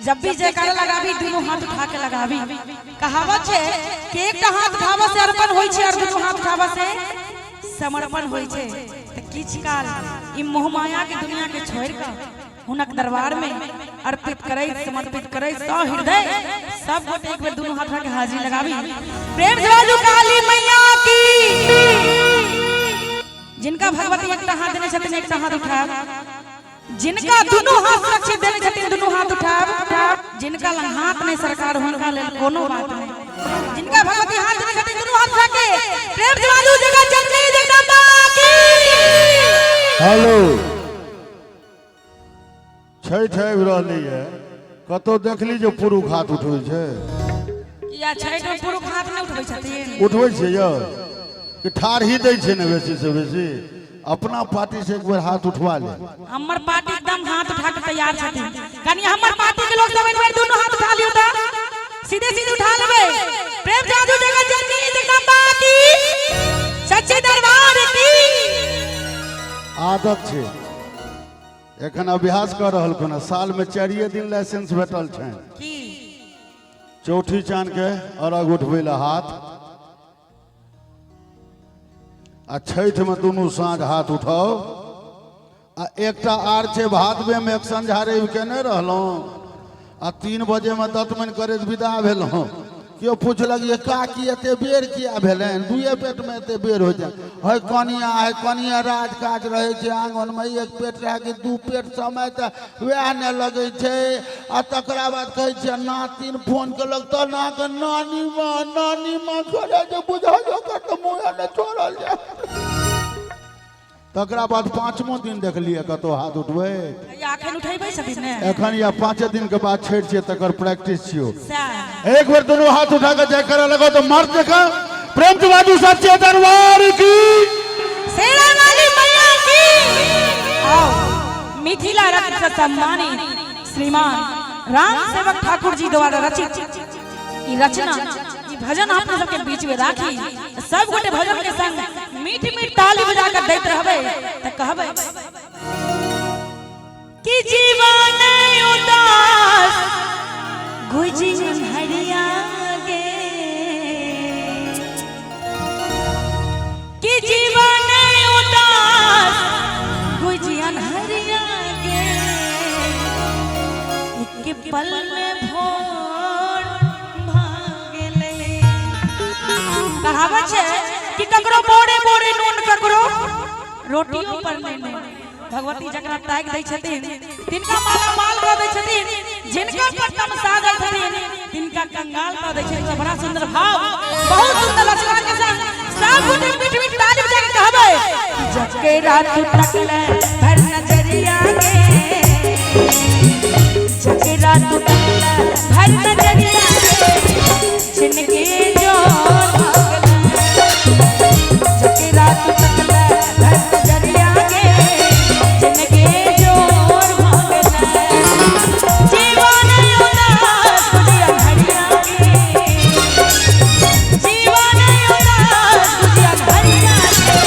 जब भी जयकारा लगाबी दोनों हाथ उठा के लगाबी। कहावत है कि एक हाथ उठावा से अर्पण होई छे और दोनों हाथ उठावा से समर्पण होई छे। त किछ काल ई मोहमाया के दुनिया के छोड़ के हुनक दरबार में अर्पित करे समर्पित करे सौ हृदय सब गोटे एक बेर दोनों हाथ उठा के हाजिरी लगाबी। प्रेम से बाजू काली मैया की। जिनका भगवती एक हाथ देने छथिन एक हाथ उठाब, जिनका दोनों हाथ सुरक्षित देने छथिन दोनों हाथ उठाब, जिनका हाथ नहीं सरकार हुनका लेल कोनो बात नहीं। जिनका भगवती हाथ देने छथिन दोनों हाथ उठा के प्रेम से बाजू जगत जननी जगदम्बा की। हेलो छठ आबि रहली है, कतो देखली जो पुरुष हाथ उठबै छै या छठ में पुरुष हाथ नहीं उठबै छथिन? उठबै छै यौ कि ठाढ़ ही दै छै ने बेसी से बेसी। अपना पार्टी से एक बार हाथ उठवा ले। हमर पार्टी एकदम हाथ उठा के तैयार छथिन। कनी हमर पार्टी के लोग सब एक बार दोनों हाथ उठा लियो त सीधे सीधे उठा लेबे। प्रेम जादू जगत जननी जगदम्बा की, सच्चे दरबार की। आदत छै एखन अभ्यास कर रहल कोना। साल में 4 दिन लाइसेंस भेटल छै की चौठी चांद के अर्घ उठबै ला हाथ आ छठ में दोनों साँझ हाथ उठाओ। आ एकटा आर छै भादवे में एक संझा रवि केने रहलौं आ 3 बजे में दतमन करे विदा भेलौं। क्यों पूछलक ये का की एते बेर किया भेलन? दुए पेट में एते बेर हो जाए है कनिया राज काज रहे छे आंगन में। एक पेट रह के 2 पेट समय त वह ने लगे छे। आ तकरा बाद कहे छे नातिन फोन केलक त ना के नानी मां करे जे बुझा जो कत मुया ने छोड़ल जा। तकरा बाद 5वां दिन देखलिए कतो हाथ उठबै। आखन उठैबै छथिन ने एखन या 5 दिन के बाद छेड़ छे तकर प्रैक्टिस छियो। एक बार दोनों हाथ उठा के जय करे लगो तो मर्द देखा। प्रेम से बाजू सच्चे दरबार की, शेरा वाली मैया की। आओ मिथिला रत्न सम्मानित श्रीमान राम सेवक ठाकुर जी द्वारा रचित ई रचना ई भजन आप सब के बीच में राखी। सब गोटे भजन के संग मीठ मीठ ताली बजा कर दैत रहबे त कहबे कि जीवन उदास गुजी हरिया गे, कि जीवन उदास गुजी हरिया गे। एक पल में भोर भागले। कहावत है कि ककरो बोरे बोरे नून ककरो रोटियों पर नहीं। भगवती जकरा त्याग दै छथिन तिनका माला माल क दै छथिन, जिनका पर तमसा दै छथिन तिनका कंगाल क दै छथिन। बड़ा सुंदर भाव, बहुत सुंदर रचना के संग सब गोटे मीठ मीठ ताली बजा के कहबै जके रात तकले भर नजरिया गे, जके रात तकले भर नजरिया गे। जिनके जो जके रात तकले भर नजरिया गे, जिनके जोर भागले। जीवन उदास गुजिया हरिया गे, जीवन उदास गुजिया हरिया गे।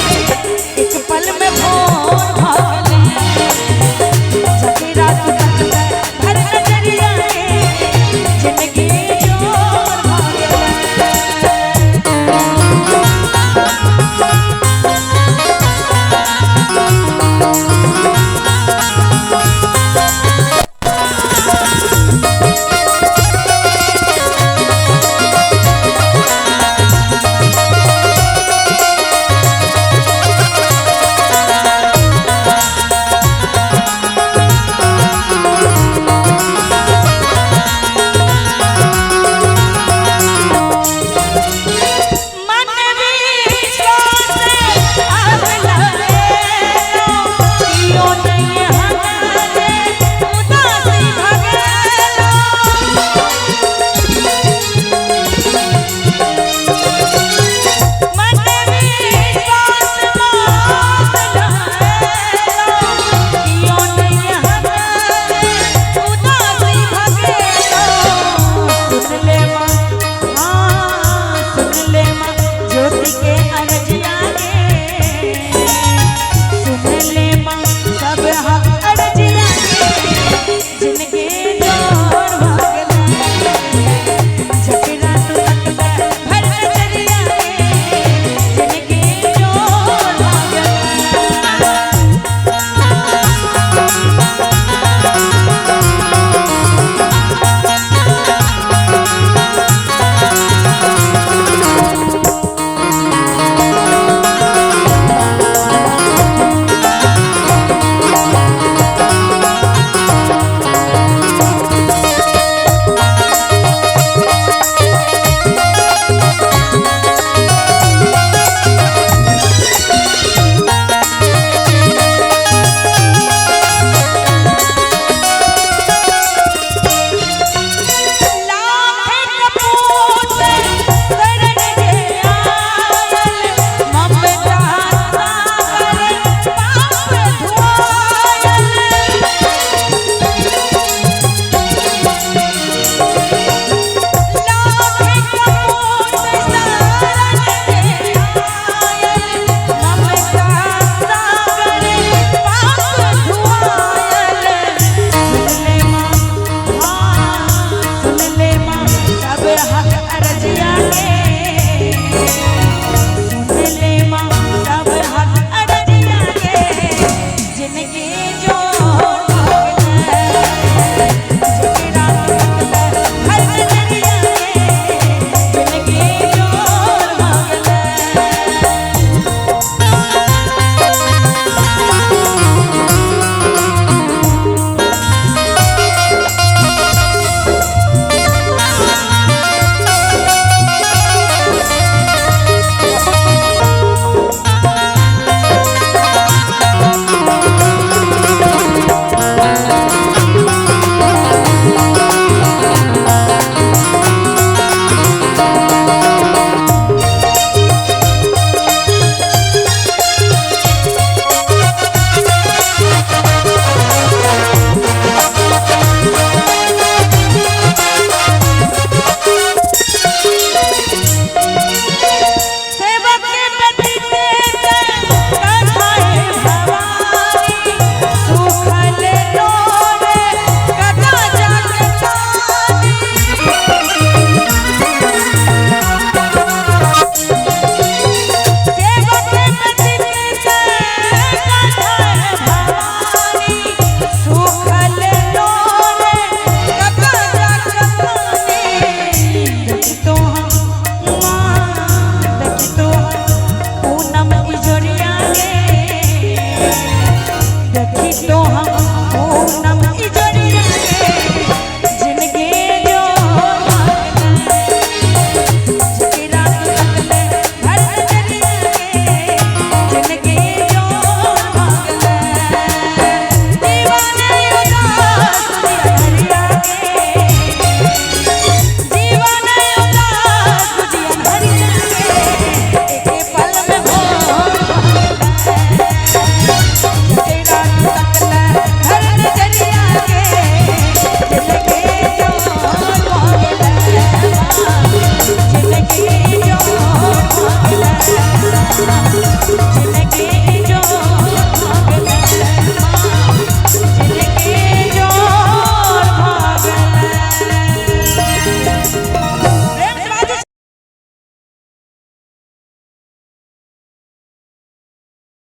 एक पल में भोर भागले। जके रात तकले भर नजरिया गे, जिनके जोर भागले। हिटो हम